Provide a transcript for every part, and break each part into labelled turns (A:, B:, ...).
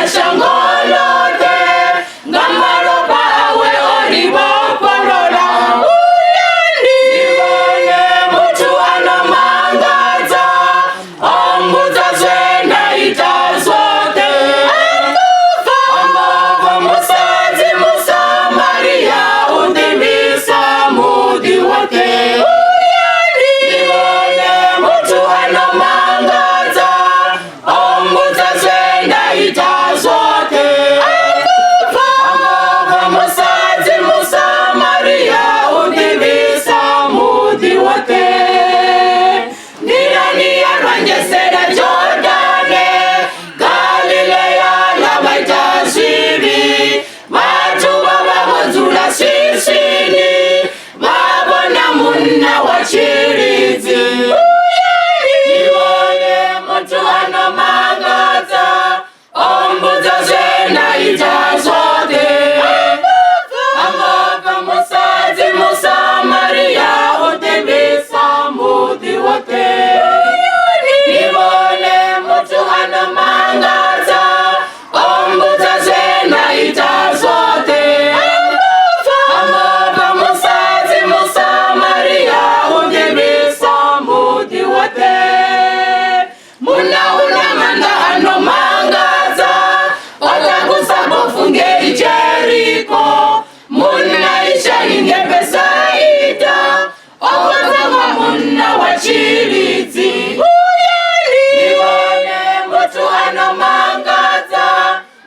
A: Shangolo de, Gamaro pa awe oribo korora. chiritsi nivone mutu anomangadza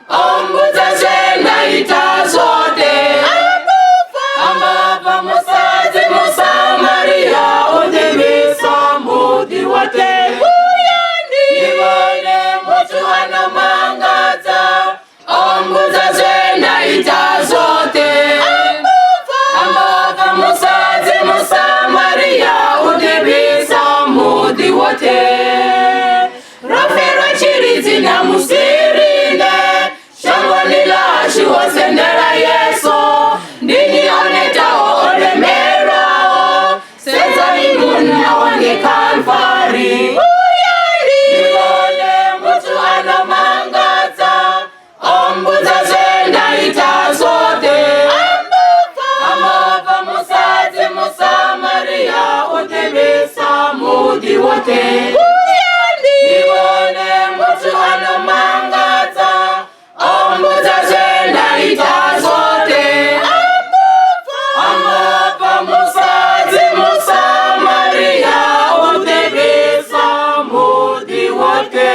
A: aungudza zvenaita zote ambapa musadzi muSamaria undivisa mudhi wake nivone mutu anomangadza aungudza zvenaita zote ambapa musadzi muSamaria undivisa mudhi wake rafero chiritsi namusirine shangwanila shiwosendera Yesu ndinionetawo olemerao senzani muna wange Kalvari nivone mutu anomangadza aungudza zvenaita zote ambapa musadzi muSamaria undivisa mudhi wake nivone mutu anomangadza aungudza zvenaita zote ambapa musadzi muSamaria undivisa mudhi wake.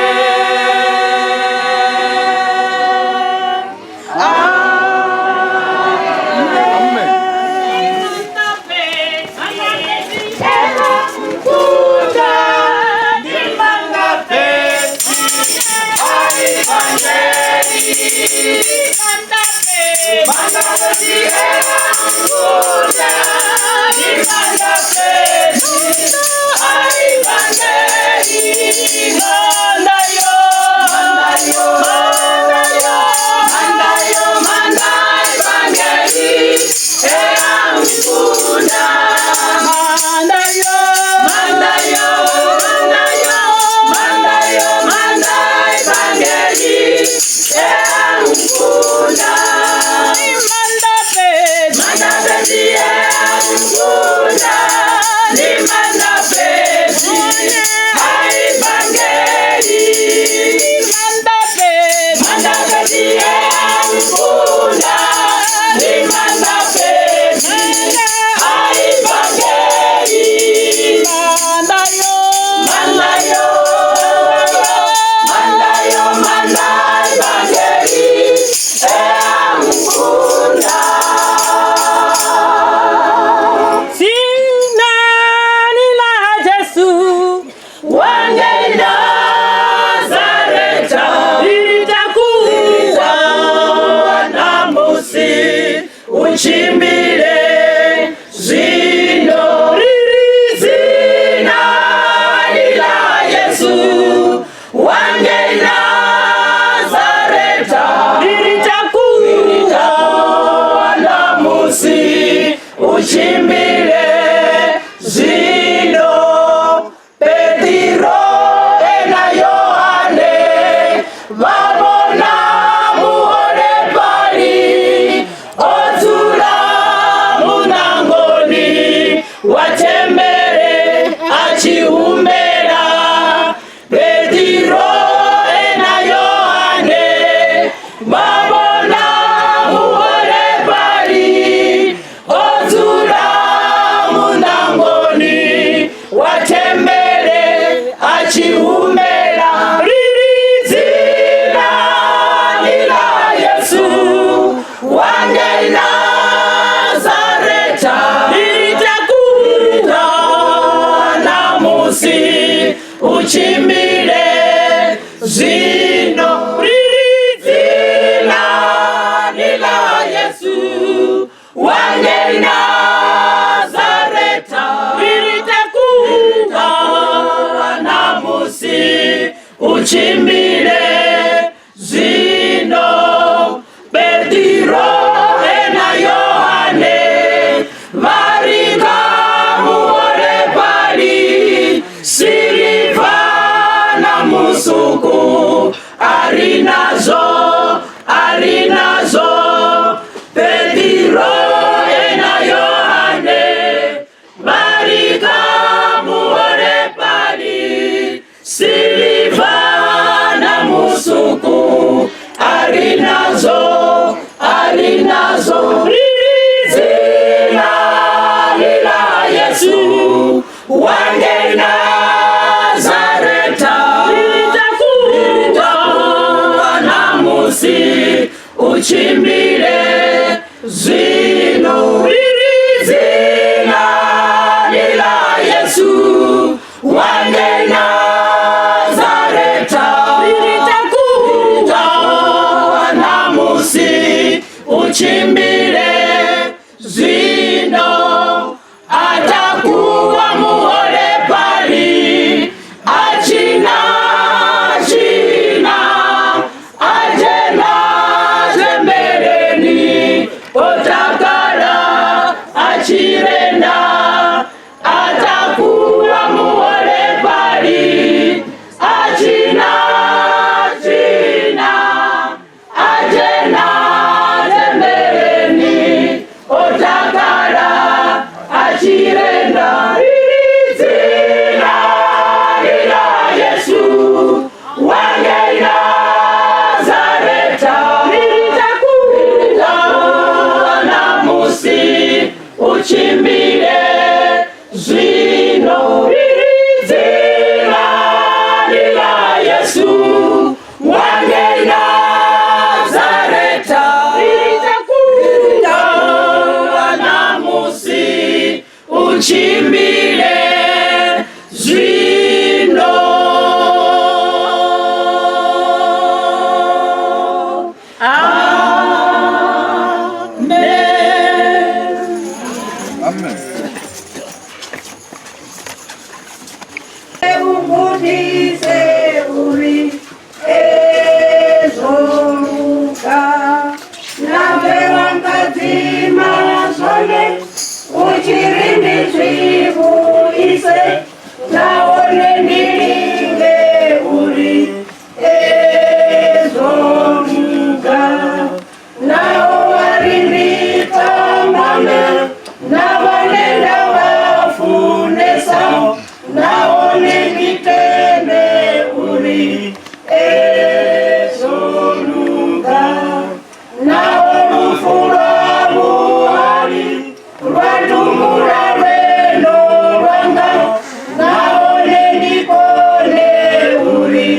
B: Uchimbile zino Petro ena Yohane varika muore pali Silivana musuku arinazo Petro ena Yohane varika muore pali Silivana musuku arinazo zina lila Yesu wangena uchimbile zino zina lila Yesu wange Nazareta litakuwa na musi uchimbile zino atakuwa muhole pali achina otakala achirenda atakuwa muhole pali achina ajena tembeleni otakala achirenda zina lila Yesu wange Nazareta uchimbile zino zina lila Yesu wange Nazareta litakuwa na musi uchimbile zino.
C: Uchirindi tribu ise naone nilinge uri ezomuga nao warindika mame na wanenda wafunesa naone nitende uri ezomuga nao mufura buhari rwatumura rwendo rwanga naone nikone uri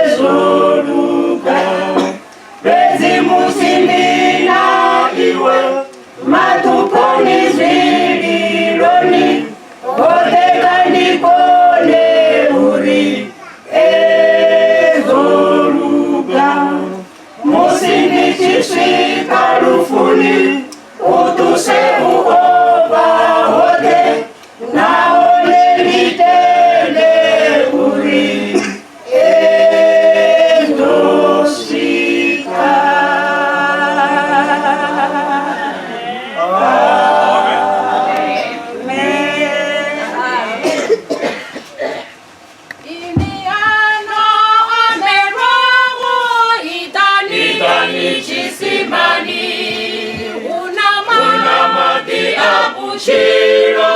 C: ezoluka bezi musindina iwe matuponi zililoni oteka nikone uri ezoluka musindichiswika lufuni utuse uoba wote naone nitende uri endosika.
A: Imiano ameroho itani chisimani Shiro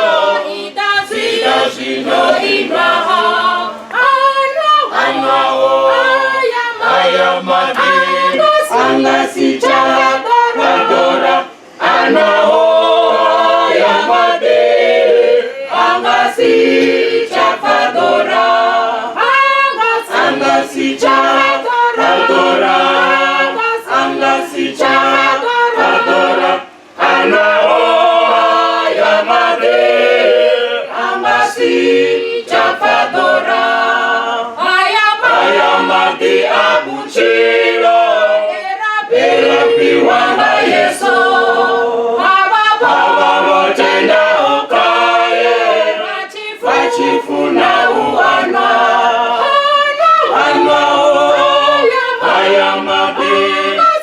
A: itazino ibraha ayamadi angasicha fadora anao ayamadi angasicha fadora angasicha fadora angasicha fadora anao Chafadora ayamadi abuchiro erapi wanga Yeso ababa tenda okaye wachifuna uwana ayamadi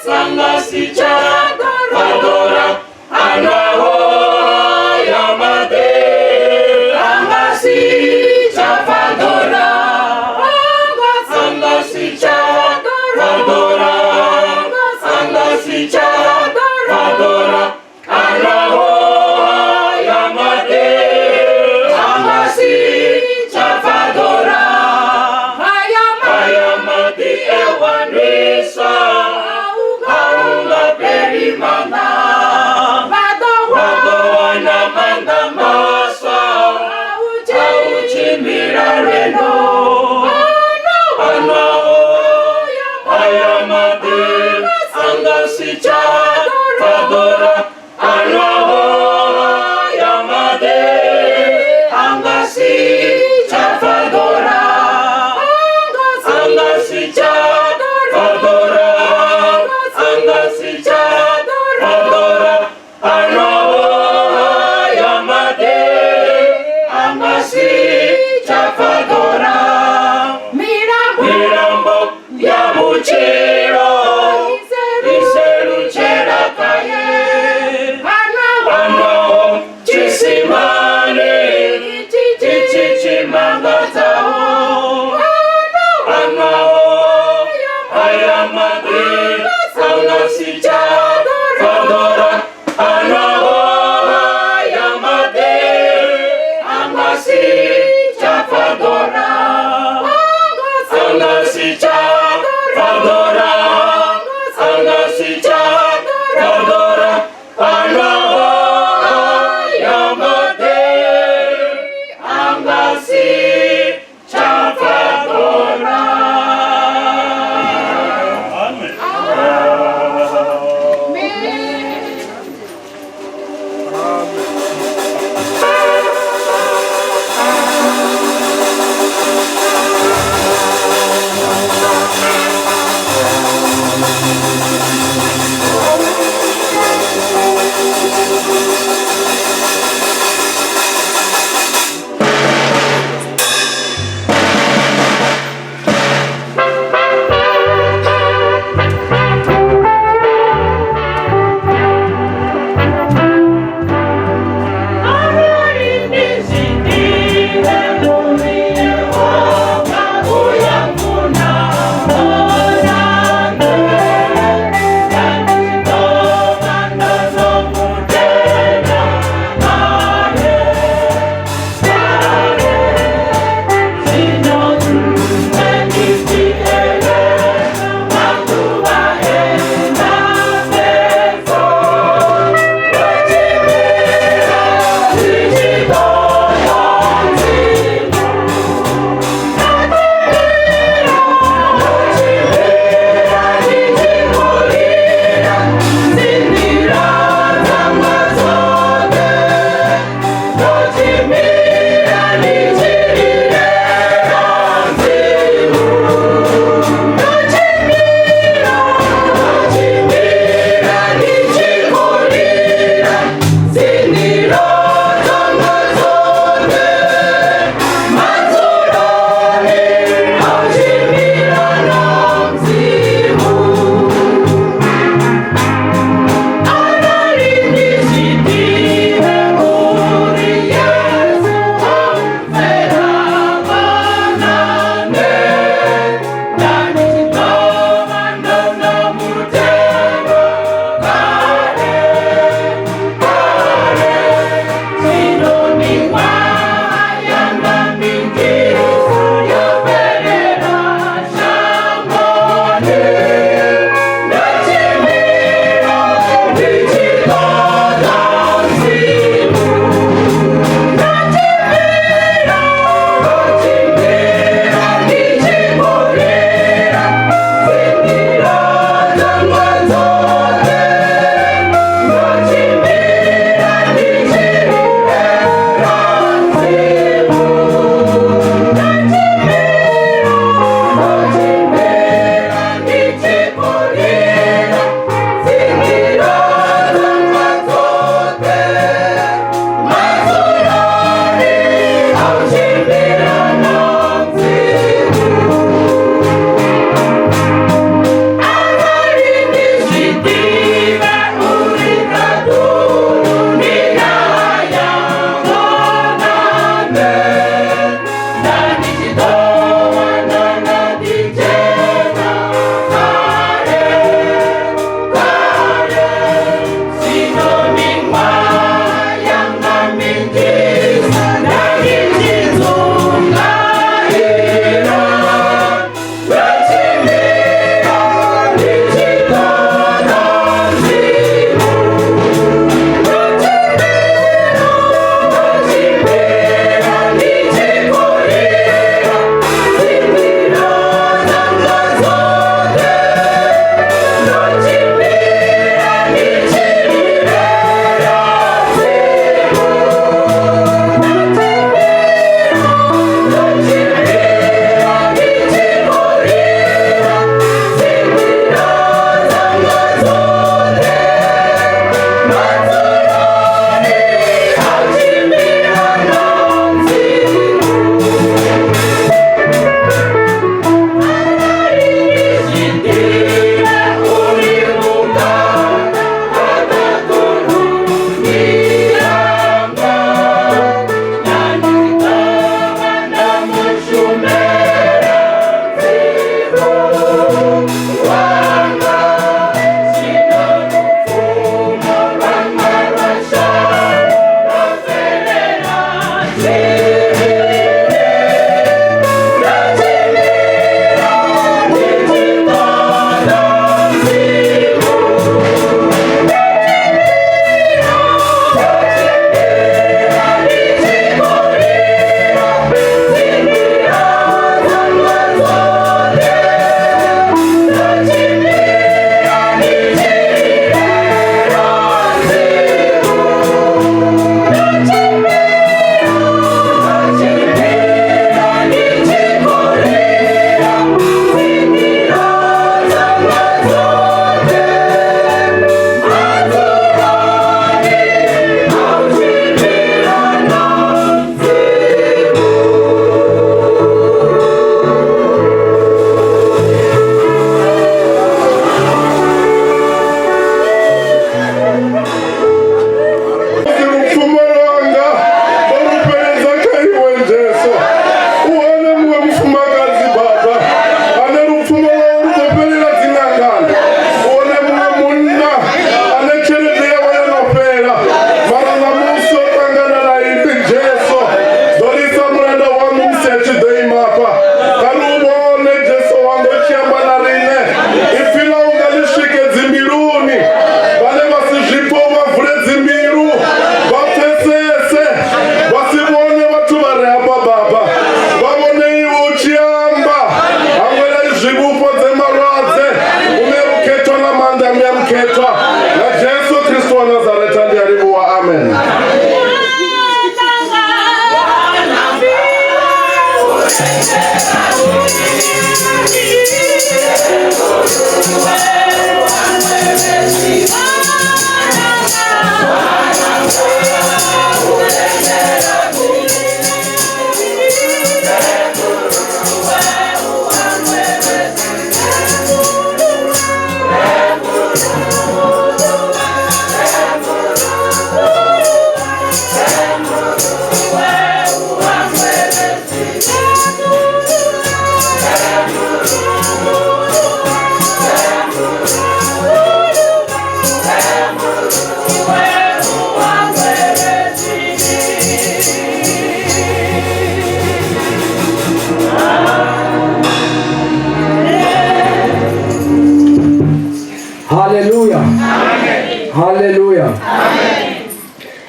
A: sangasi chafadora anao ayamadi Chafadora, angasi chafadora, angasi chafadora, anao ayamade, angasi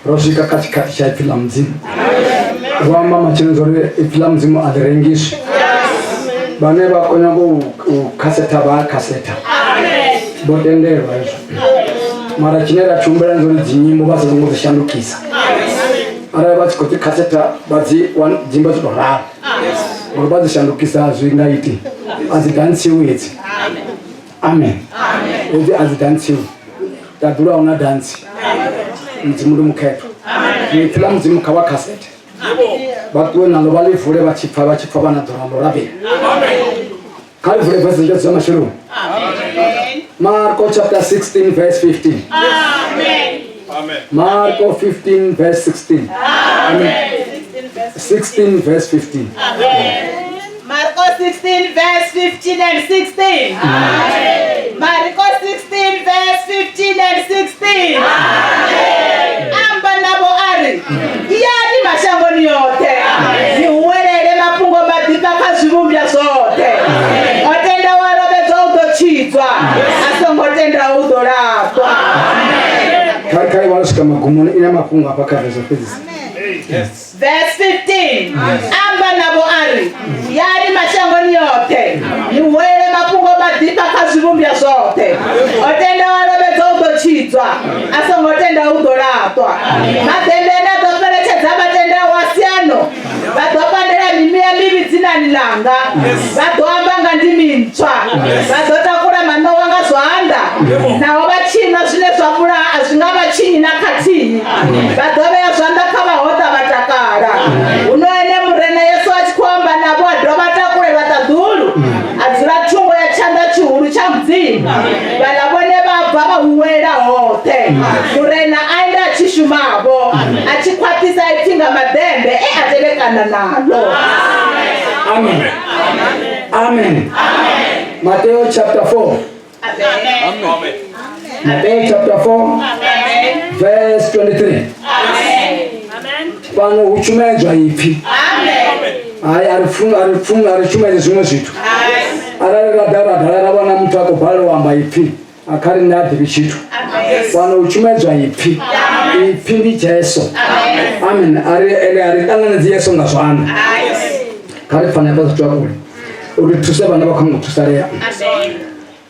D: rosvika katikati chaipfila mudzimu vamama chinozore ipfila mudzimu adirengiswe vane vakonya kukaseta vakaseta botenderwa izvo mara chinera chumbira nzori dzinyimbo vazongozishandukisa ara vachikoti kaseta dzimba dzitorara uri vazishandukisa azvingaiti azidhanisiwi idzi amen idzi azidhanisiwi tadhura una dhansi mudzimu uri muketo ipfila mudzimu kavakasete vakuwe nalo valivhure vachipfa vanadzoramo ravira kalivhure vhesi njodziva mashurumu Marko chapter 16 verse 15.
B: Amen.
D: Marko 15 verse 16. Amen. 16 verse 15.
B: Amen. Marko 16 verse 15 and 16. Amen. Marko 16 verse 15 and 16. Amen. Amba nabo ari. Yani mashangoni yote. Niuwelele mapungo madipa kazvivumbya zote. Otenda warobezo udochizwa. Asongotenda udorapwa.
D: Kai vanosvika magumoni ina mapungo apakaveza pedzisa.
B: Yes. Verse 15. Amba nabo ari. Yani mashangoni yote. Niuwele mapungo madipa kazvivumbya zote. Otenda warobezo udochizwa. Asongotenda udorapwa. Matendena doperetedza matenda wasiano. Vadopandera mimea mivi dzinanilanga. Vadoambanga ndimintsva. Vadotakura mano wanga zvaanda. Navo vachina zvine zvamura hazvingavachinyi nakatini. Vadoveya zvandakavahota vatakara. Unoene murena Yesu achikwamba navo adhovatakure vatadhulu. Adzira chungo yachanda chihuru chamudzimu. Valavone vabva vahuwera hote. Murena aenda achishumavo. Achikwatisa aitinga madhembe aterekana nalo.
D: Amen. Amen. Matthew chapter 4.
B: Amen.
D: Matthew chapter 4 verse 23. Pano uchumedzwa ipi? Hai arichumedza zvimwe zvitu. Araradhara vana mutu akobhalowamba ipi akari ndadhiri chitu. Pano uchumedzwa ipi? Ipi ndi Jesu. Amen. Aridanganidzi Yesu ngazvana kari fanira pazvitsvakule uri tuse vana vakangotusareya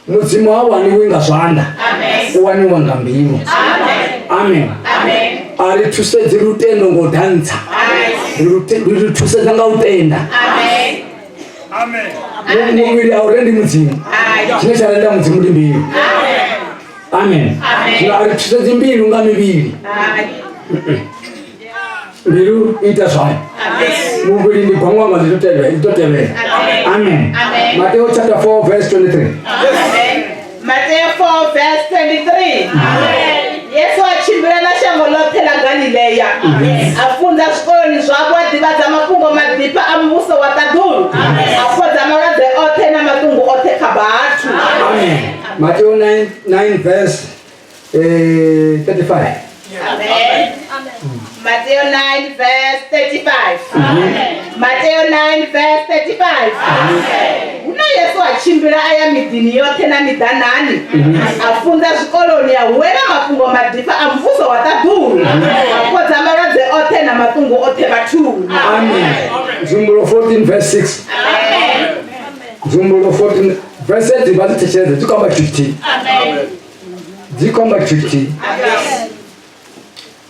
D: mudzimu awaniwi ngazvanda uwaniwa ngambiro. Amen. Ari tusedzi rutendo ngodhanisa ruri tusedza ngautenda muviri aurendi mudzimu chine charenda mudzimu ndi mbiru. Amen. Ari tusedzi mbiru ngamiviri mbiru ita zvayo muviri ndi gwangwanga nditotevera. Amen. Matthew chapter 4 verse 23.
B: Matthew 4 verse 23. Yesu achimbira na shango lote la Galileya. Afunza zvikoloni zvavo adhivadza mapungo madipa amubuso watadhuru. Afodza maradzi ote na matungu ote kabatu.
D: Amen. Matthew 9 verse 35.
B: Amen. Matthew 9 verse 35. Matthew 9 verse 35. Una Yesu achimbira aya midini yote na midanani. Afunza zvikoloni awera mapungo madipa amubuso watadhuru. Afodza maradzi ote na matungu ote baturu.
D: Amen. Zumbulo 14 verse 6. Zumbulo 14 verse 8 vazitechedza tikomba 15. Dzikomba 15.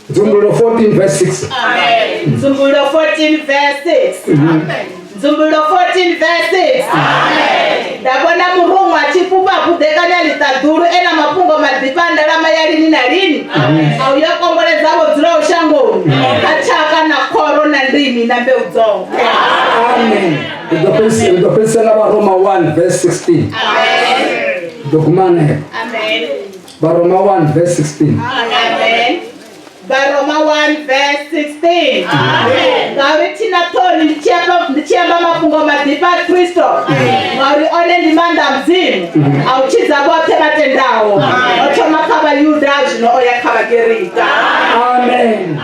D: Zumbulo 14 verse 6.
B: Zumbulo 14 verse 6. Zumbulo 14 verse 6. Ndabona murungu achipupa kudekanya litadhuru ena mapungo madipa ndarama yalini na lini. Auyakongoleza vodzira ushangoni. Achaka na koro na ndimi na mbeu dzongo.
D: Amen. Ndopesela Roma 1 verse 16. Dokumane.
B: Amen.
D: Roma 1 verse 16.
B: Amen. Roma 1 verse 16. Amen. Ngauri tina toni ndichiamba mapungo madipa Kristo. Ngauri one ndimanda mzimu. Auchiza vote vatendawo. Otoma kava Yuda zvino oya kava Gerika.
D: Amen.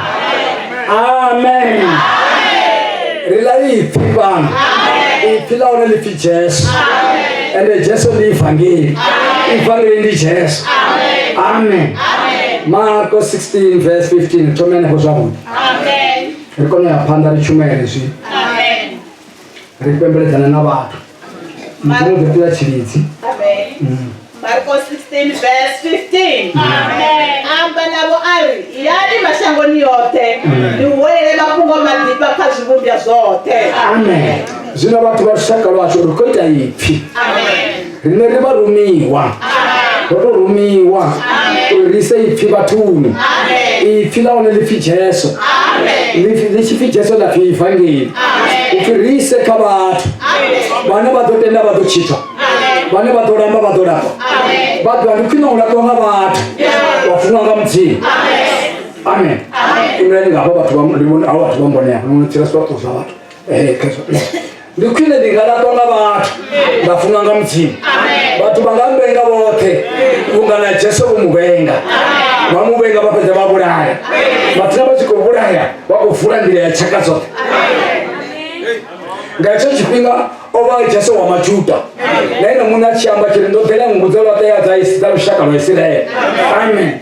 D: Amen. Rila ipi bana. Ipi laura lipi Jesu. Ende Jesu ndi evangeli. Evangeli ndi Jesu. Amen. Marko 16 verse 15 tumene kuzwabuti.
B: Amen.
D: Rikono yapanda richumerezi.
B: Amen.
D: Ripembelezana n'abantu. Mutende kuya chirizi.
B: Amen. Marko 16 verse 15. Amen. Amba nabo ari yani mashangoni yote niwelele mapungo madiba kazibumbya zote. Amen.
D: Zina watu bashaka lwacho rukoita ipi.
B: Amen.
D: Rinere barumiwa. Amen. Rumiwa. Rise ipi batuni. Amen. Ipi laone lifi Jesu. Amen. Lifi Jesu la fi evangeli. Amen. Ufirise kabatu. Amen. Bana badotenda baduchita. Amen. Bana badoramba badorako. Amen. Batu andukino ulatonga batu. Wafunga mti. Amen. Amen. Imeni ngabo batu bamulibona aho batu bambonera. Nutira swato zabatu. Keso. Ndukine ndingaratonga batu. Bafunga mti. Amen. Batu bangambenga bote. Ungana Jesu umubenga. Amen. Bamubenga bapeze babulaya. Batina bachikobulaya bakufura ndire ya chakazote. Ngacho chipinga oba Jesu wa majuta. Nene muna chamba chirindotela nguzalo taya zaisi tarushaka lwesire. Amen.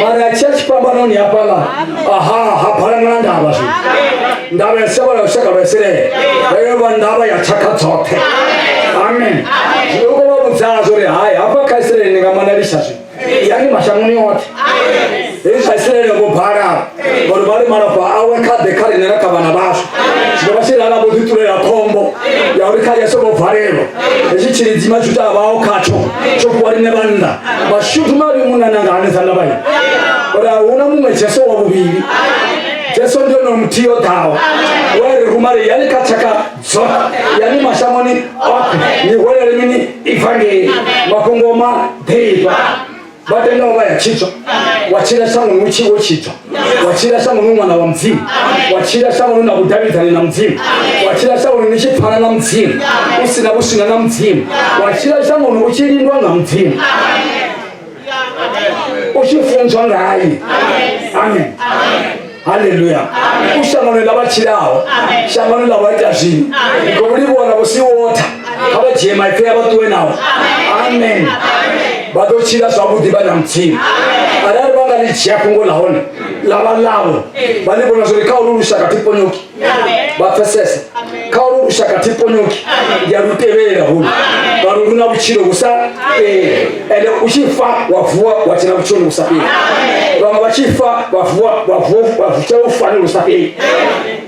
D: Mara church pambano ni apala. Aha, hapala nganda abashi. Ndaba yasaba lwesaka lwesire. Bayo bandaba ya chakazote. Amen. Yuko babuzazo le haya apa kaisire ningamana rishashi. Yani mashamuni wote. Amen. Esa isire ngo para. Borobari marafa awe kade kare nera kabana basho. Sibashira na boditule ya kombo. Ya uri kare so bofarero. Eji chirizima chuta bawo kacho. Cyo kwari ne banda. Bashutuma ri munana ngane sanabai. Ora una mumwe Jesu wa bubiri. Jesu ndio no mtio tawo. Wewe rumare yani kachaka zota. Yani mashamoni ni wewe mini evangeli. Makongoma deiba. Batenga wabaya chicho. Wachira sangu nuchiwo chicho. Wachira sangu numwana wa mzimu. Wachira sangu na budabitani na mzimu. Wachira sangu nishipana na mzimu. Usina busina na mzimu. Wachira sangu nuchirindwa na mzimu. Ushifunzwa ngai. Amen. Hallelujah. Ushangano labachirawo. Shangano labajashini. Ngobulibona bosiwota. Abajema ife abatuwe nawo. Amen. Badochira sabudi banamtima. Arari bangali chiakungo lahone. Labalabo. Balibona zuri kaurusha katiponyoki. Bafesese. Kaurusha katiponyoki. Yarutebera hulu. Baruruna buchiro gusa. Ele ushifa wafua wachina buchoni gusapira. Banga bachifa wafua ufani gusapira.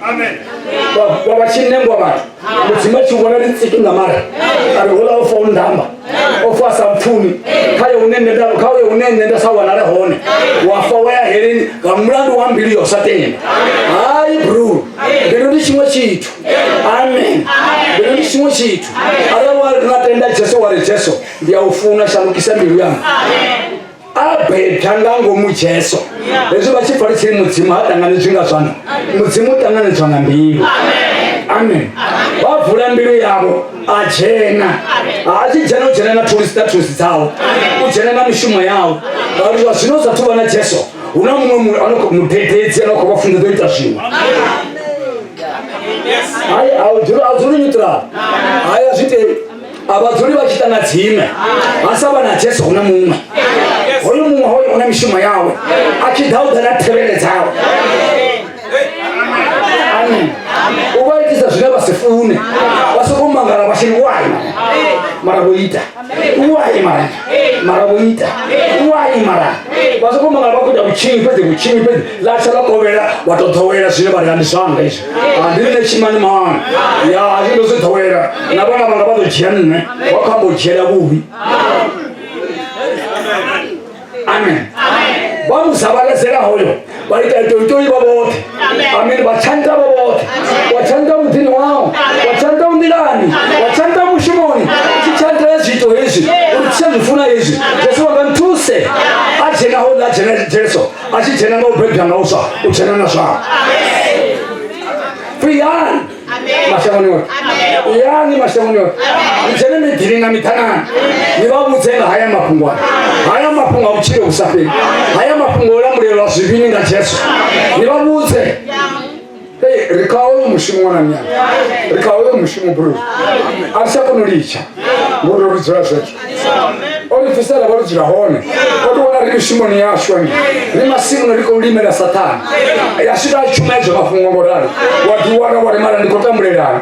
D: Amen. Wabachine ngwabati. Mutima chubona litsiki ngamara. Ari hola ofondamba. Ofa sampuni. Kayo unene nda sawa na hone. Wafa waya herini kamrandu wambili yosatene. Ai bro. Bero ndishimwe chitu. Amen. Bero ndishimwe chitu. Arawa natenda Jesu wale Jesu. Ndia ufuna shanukisa miru yangu. Abe tangango mu Jesu. Ezo bachifari chiri mutima hatangane zwinga zwana. Mutima utangane zwana mbiru. Amen. Bavula mbiru yabo achena. Achijana na turist zao. Uchena na mishumo yao. Bari zvinoza tuva na Jesu. Una mumwe anokumudededza anokubafunza doita zvimwe. Ai azuri nyutra. Ai azvite abazuri vachitanga dzime. Asaba na Jesu una mumwe. Hoyo mumwe hoyo una mishumo yao. Achidhaudha na tevere dzao. Amen. Ubaitiza zvine vasifune. Vasokumangara vashini wai. Maraboita. Wai mara. Maraboita. Wai mara. Vasokumangara vakuda kuchini pede. Lacha lakovera watotowera zvine varandisanga izvi. Andine chimani maana. Ya azindozitowera. Nabana vanga vatojiyana. Wakambojera bubi. Amen. Vamuzavalezera hoyo. Vaita toitoi babote. Amen. Vachanda babote. Wachanda mutini wao. Wachanda undilani. Wachanda mushimoni. Chichanda ezito ezi. Ulichanda ezi. Jesu wakantuse. Achena hola achena Jesu. Achena ngobebya ngausa. Uchena nasha. Friyan. Mashamoni wote. Yani mashamoni wote. Mchene midiri na mitanani. Nibabuzenga haya mapungwa. Haya mapungwa uchire usafiri. Haya mapungwa ula murelo wasivini nga Jesu. Nibabuze. Hey, rikawe mushimu wana nyana. Rikawe mushimu buru. Arisa kunulicha. Muro rizura zetu. Oli fisara balo jirahone. Watu wana shimoni yashwa ni. Lima simu liko ulime la satani. Yashida chumezo mafungo morali. Watu wale mara nikotambulera.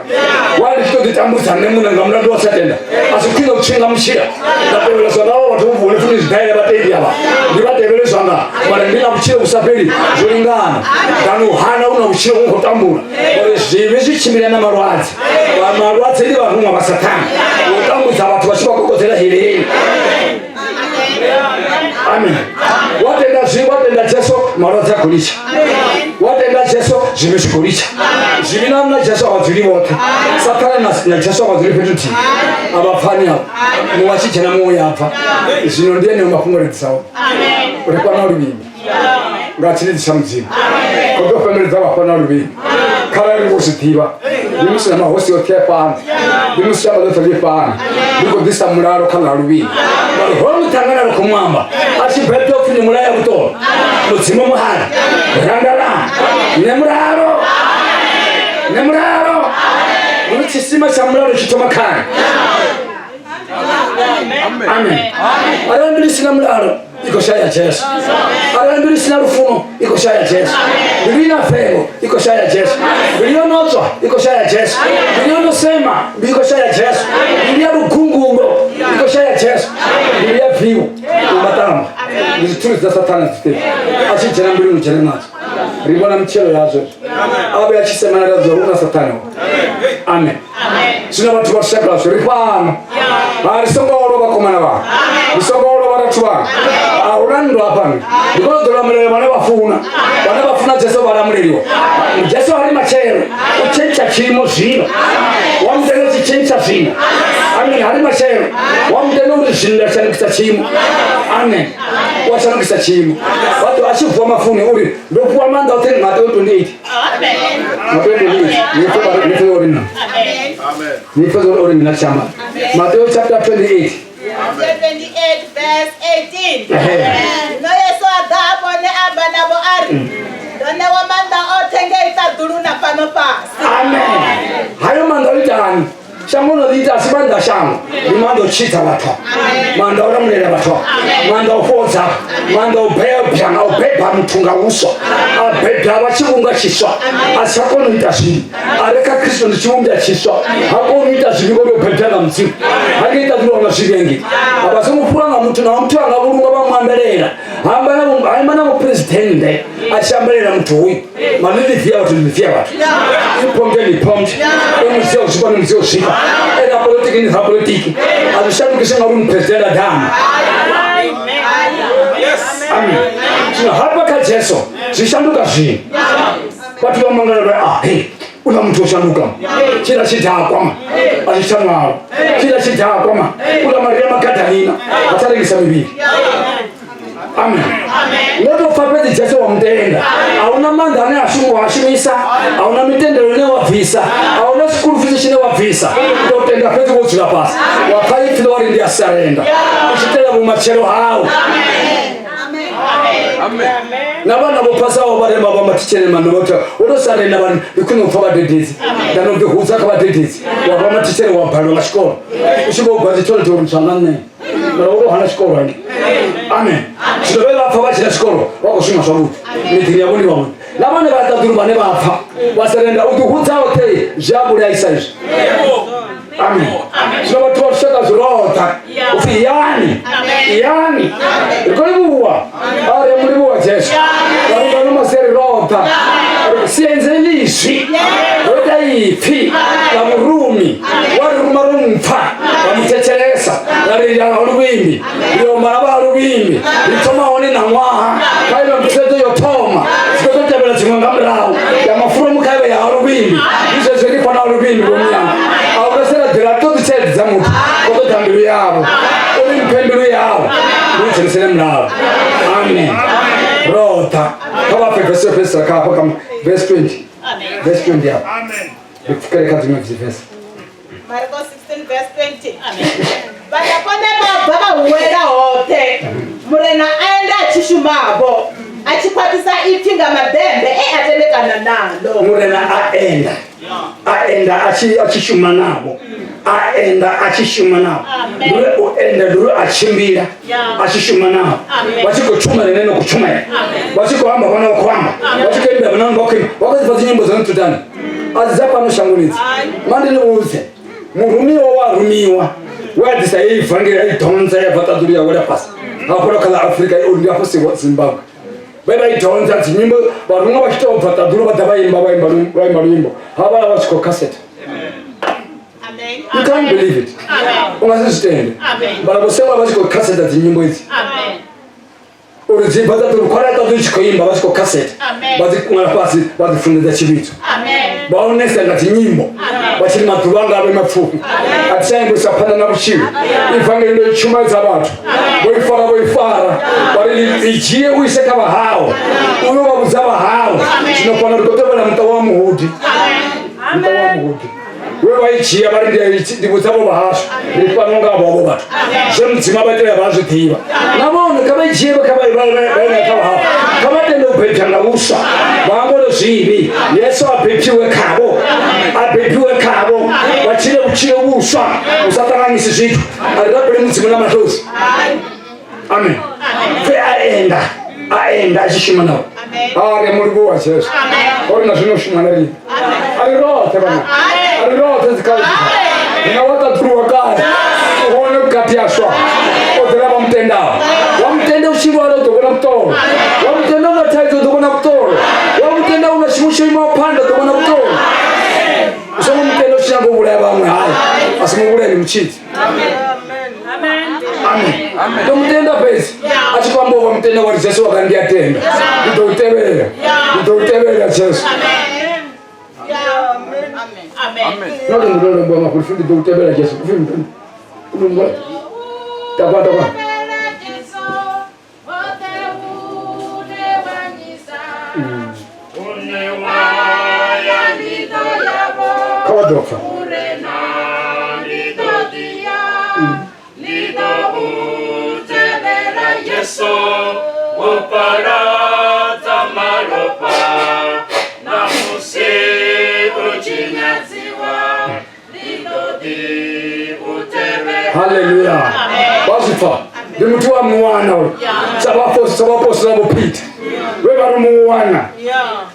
D: Wale kito ditambuza nemu na ngamla do satenda. Asukino uchinga mshira. Na pele sana watu wale tuni zitaile batedi hapa. Ndibatebele sana. Mara ndina mchira usafiri. Jolingana. Kanu hana una mchira ukotambula. Wale zivizi chimira na marwazi. Wa marwazi ndi bahunga basatani. Utambuza watu washiba kokotela hili. Amen. Watenda Jesu marwazi kulisha. Watenda Jesu zimeshukulisha. Ziminamna Jesu wazili wote. Satana na Jesu wazili petuti. Abafanya muwachiche na moyo hapa. Zinondie ni mafungo sawa. Amen. Ulikuwa na ulimi. Ngachini samzima. Amen. Kwa family zao kwa na ulimi. Kala ni positiva. Nimusi na mahosi yote pana. Nimusi na mahosi yote pana. Niko disa mularo kana ulimi. Bali tangana no kumwamba. Achi beto kuni mulaya buto. Mutsimo muhana. Rangala. Nemuraro. Nemuraro. Mutsisima chamularo chitomakana. Amen. Aranduri sina mularo iko shaya Jesu. Aranduri sina rufuno iko shaya Jesu. Bilina fego iko shaya Jesu. Biliono otwa iko shaya Jesu. Biliono sema iko shaya Jesu. Bilia rukungugo iko shaya Jesu. Bilia viu umatama. Nizituri za satana zite. Achi jana mbili mchana nacho. Ribona mchelo yazo. Abe achisema na razo una satana. Amen. Sina watu wa shaka ripana. Arisongoro bakomana ba. Isongoro baratuba. Urando hapana. Because dola mlele bana bafuna. Bana bafuna Jesu baramuliriwa. Jesu hari machero. Uchencha chimo zino. Wamdelo chichencha zino. Amen. Hari machero. Wamdelo ulishinda sana chimo. Amen. Wasana kisa chimo. Watu ashifu wa mafuni uri. Ndio kwa manda hotel Mateo 28. Amen. Mateo 28. Nifu orina. Amen. Nifu orina chama. Mateo chapter 28.
B: Matthew 28 verse 18. No yeso adabo ne abana bo ari. Done wamanda otenge itaduru na panopas.
D: Amen. Hayo manda litani. Shamono lita sibanda shamu. Limando chita watu. Manda oramlele watu. Manda ofoza. Manda opea na opepa mtunga uso. Apeta wachibunga chiswa. Asakono itashini. Areka Kristo ndichiumbia chiswa. Hakono itashini gobe opetela msimu. Hagi itaduru na shirengi. Abasomu puranga mtu na mtu angabulunga bamwambelera. Hambana mu presidente. Ashambelela mtu huyu. Manili fia watu nifia watu. Ipombe ni pombe. Mzee usipa ni mzee usipa. Ena politiki ni politiki. Alishabu kisema huyu presidente damu. Amen. Sina hapa kwa Jesu. Sishanduka zini. Watu wa mangala una mtu ushanduka. Kila shida kwama. Alishanwa. Kila shida kwama. Una Maria Magdalena. Hatari kisamibili. Amen. Ngoto fapeti Jesu wa mtenda. Hauna manda ne ashumu ashimisa. Hauna mitendero ne wafisa. Hauna school fees ne wafisa. Ndio tenda pete wote la pasa. Wakai flori ndia sarenda. Ushitela mu machero hao. Amen. Nabana bopasa obare baba matichene manota. Odo sarenda bani bikuno faba dedezi. Dano de huza ka dedezi. Wa baba matichene wa balo mashikoro. Ushibo gwazi tole to msanane. Baro hana shikoro ani. Amen. Sidobela faba china shikoro. Wako shima shabu. Mitini yabuni wamu. Nabana bataduru bane bafa. Wasarenda utuhuza ote jabu ya isaish. Amen. Sina watu wa shaka zurota. Ufi yani. Yani. Ikoibuwa. Are mulibuwa Jesu. Waruga numa seri rota. Sienzelishi. Rota ifi. Wamurumi. Warumarumfa. Wamutetelesa. Nari ya Ha-Luvhimbi. Iyo maraba Ha-Luvhimbi. Itoma oni na mwaha. Kailo mteto yotoma. Sikoto tebela chimwangamrao. Ya mafuro mukaiwe ya Ha-Luvhimbi. Iso zeli kwa na Ha-Luvhimbi gomiana. Todo cheio de amor, todo também yabo, todo impendo yabo, muito se lembra. Amen. Rota. Kama professor pesa kapa kama verse 20. Amen. Verse 20 yabo. Amen. Fikiri kazi mwa verse.
B: Marko 16 verse 20. Amen. Bana pone baba uwela hote. Murena aenda chishumabo. Achikwatisa itinga madembe atelekana nalo.
D: Murena aenda. Aenda achishuma nabo. aenda achishuma nao ndure uenda ndure achimbira achishuma nao vachikochuma neno kuchuma vachikohamba vana vakuhamba vachikoenda vana vakuimba vakazipata nyimbo dzinotutana adzapanoshangulidza mandiniudze murumiwa warumiwa wadzisa yeivhangera idhonza yabvataduriya wada pasi apona kala afrika ndiaposi zimbabwe vaidhonza dzinyimbo varumwe vachitobvataduru vada vaimba ruimbo havana vachikokaseta. You can't believe it. Ungasizvitende vanakusema vachikokaseta dzinyimbo idzi urizibvatadurukwarata tuchikoimba vachikokaseta vadzikumana pasi vadzifundidza chividzo vaonesa ngati nyimbo vachiri madhuva anga ave mapfupi atichaimboisa panana kuchivi ivhangeri ndoichumaidza vantu voifara vari ijiye uise kavahavo uyo vavudza vahavo zvinokwana rikotevera muta wamuhudhi wevaijiya vari ndivudzavo vahazvo ripanonga vavo vatu zvemudzima vaitira vazvidiva navone kavaijiye vakavainakavahavo kavatende kubhebhanga uswa vangore zvivi yesu abhepiwe kavo vachire uchire uswa usatanganisi zvitu arirapere mudzima namatozi. Amen. Fe aenda achishuma navo ari muri kuwa jesu orina zvinoshuma narini arirote vana arirote dzikaita inawataturuwa kare uone kukati yaswa odzera vamutendavo vamutenda uchivara utogona kutoro vamutenda unataidza utogona kutoro vamutenda una chimushoima wapanda utogona kutoro usomumutenda uchinyangouraya vamwe hayi asi muurayani muchidzi. Amen. Ndomutenda pesi achipambova mutenda wari jesu wakandiatenda ndouteverera jesu noke ndolomboa kulifundi ndouteverera jesu takwata kawadoka
A: Yesu uparata maropa na musi uchinyaziwa lidodi utebe.
D: Hallelujah. Wasifa ndimuti wa muwana we sabaposi labopita wevano muwana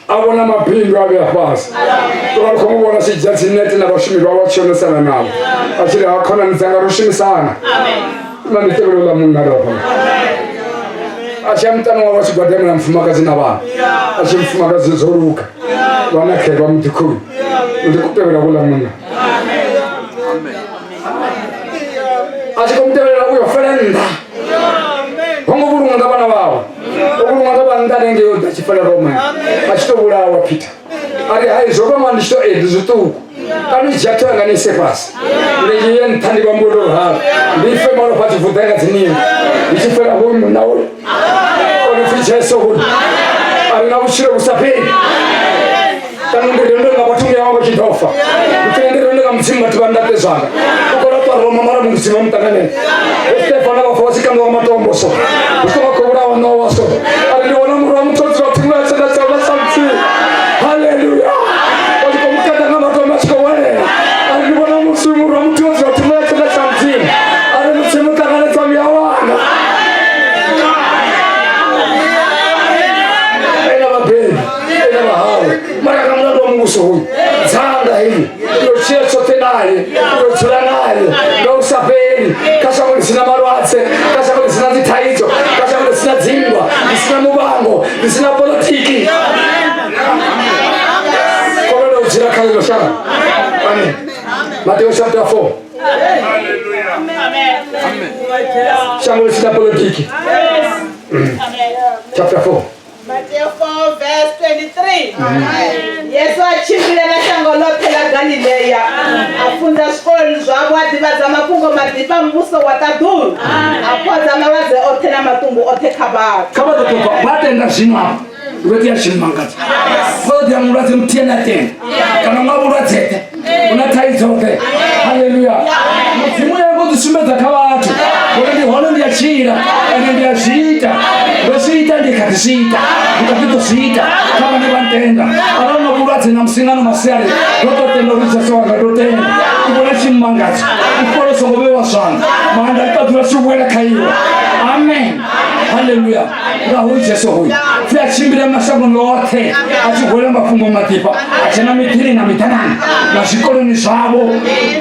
D: avona mapindu ave apasi tovakomuvona sijatsinete navashumirwa vachionesana navo achiri akonanidzanga rushimisana manditeverola munhu arapa achamutana wavo achigwadamira mufumakazi navanhu achimufumakazi zoruka vanakerwa mudhikuru ndikutevera kula munhu achikomutevera uyo ferenda vangovurunga vana vavo ovurunga vandanenge yodha achifanira romwe achitovurawa pita ari hai zvokoma ndichitoedhi zvituku kanijatoyanganise pasi ndichiye nthandiva mbodorhara ndife maro pachivhudhanga dziningi ndichifera huyu munhu uyu onifi jesu kuti arina kuchire kusapeni tanongerendonga patunga wangu chitofa kutengerendonga mudzimu mativandate zvanga ukoratwaroma mara mudzima mutanganene estefana vafawasikanga wamatomboso ustovakovurawa nowaso ari ndiona muru wamutodzi vatimwasendasavasamtsi. Haleluya. walikomukatanga matombo achikowerera ari ndivona musumuru wamutodzi vatimwasendasamtsi ari mudzimu tanganetsa muyawanga ena vabheni ena vahawe marakamulando wamuguso huyu dzanga hili irochietsote naye irodzura naye ngausapeni kashakuti zina marwadze kashakuti zina dzithaidzo kashakuti zina dzingwa zisina muvango zisina politiki kololo udzira khalilo shaka. Amen. Matthew chapter 4. Shango zisina politiki. Chapter 4.
B: Matthew 4 verse 23. Yesu achimbira na shango lote la Galileya afunda skoli zvavo adivadza makungo madipa mbuso watadhuru apodza mavaze ote na matumbu ote kabari
D: kabatotoka vatenda zvino apa ngoti yazvimangadza ngoti yamulwadze mutenda kana mwavulwadzete unataidzoke. Haleluya. mudzimu yangu dzisumbedza kavatu kuti ndihone ndiyachira ende ndiyazviita ndozviita ndikatizviita ndikatitozviita kama ndivantenda avana vulwadze namusingano masiyare ndototenda kuti jesu wanga ndotenda ivona chimumanga wangaza ukolo songobe wasanga manda katula subwela kaiwa amen haleluya ngaho Yesu huyu fya chimbira masango yote achigwela mafungo matipa achana mitiri na mitanana na shikoloni swabo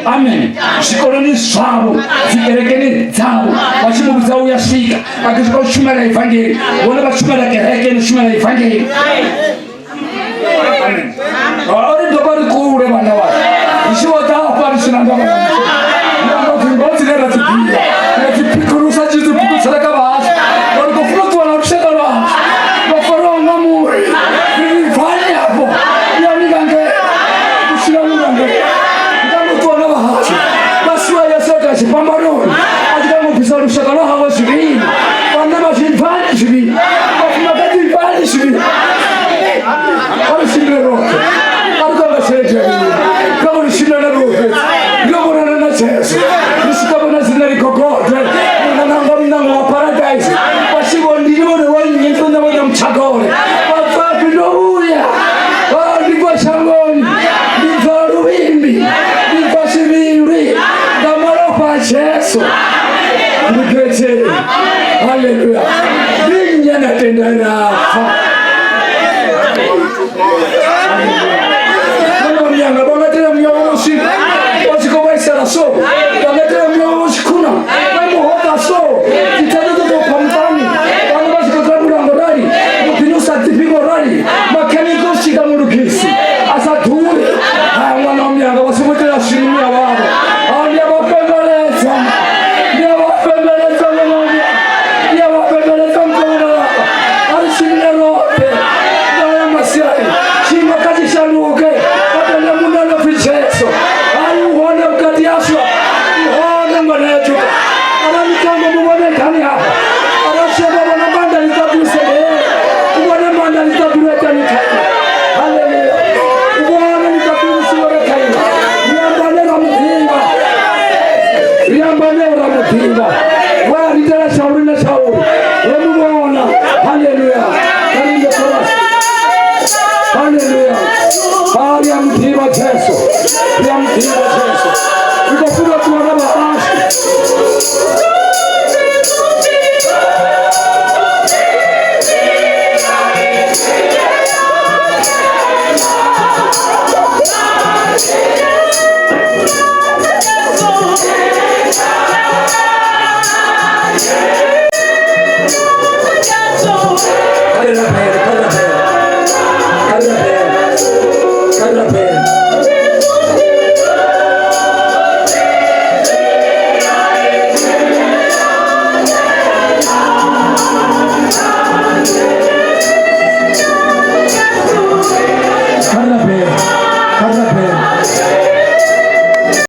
D: amen shikoloni swabo zikerekeni zabo wachimubiza uyashika akishika uchumela evangeli wona bachumela kerekeni shumela evangeli amen ori dobari kuure bana wa ishota apari sinanga bana nando tingozi lera tipi tipikuru sajitu pikusala kabas wali kufrutu wala usheka wa waforonga muri vani hapo yani gange ushira mungange ndangu tuona bahati basi wa yasoka chipambaroni ajikamu pisalo usheka wa hawa shiri wana mashivani shiri wakumagati vani shiri wali shiri roke alikuwa seja mimi kama ni shida na roho ndio na Yesu nisikabona zinari kokote na nangomna wa paradise wasibo ndimo ne wani ntonda wa mchagore papa bidoya ndiko shangoni ndiko Luvhimbi ndiko Sibiri ndamaro pa Yesu ndikete haleluya ndinya na tendana Nyanga bangatera myoshi wasikoba isara so bangatera myoshi kuna bamuhota so kitado to pampani bana basikoza murangorari mupinusa tipigorari makaniko shika murukisi asa dure mwana myanga wasibotera shirimya baba andi abapembeleza ni abapembeleza mwana ni abapembeleza mwana arishimlerote na masai shima kajishaluke Hallelujah. Hallelujah.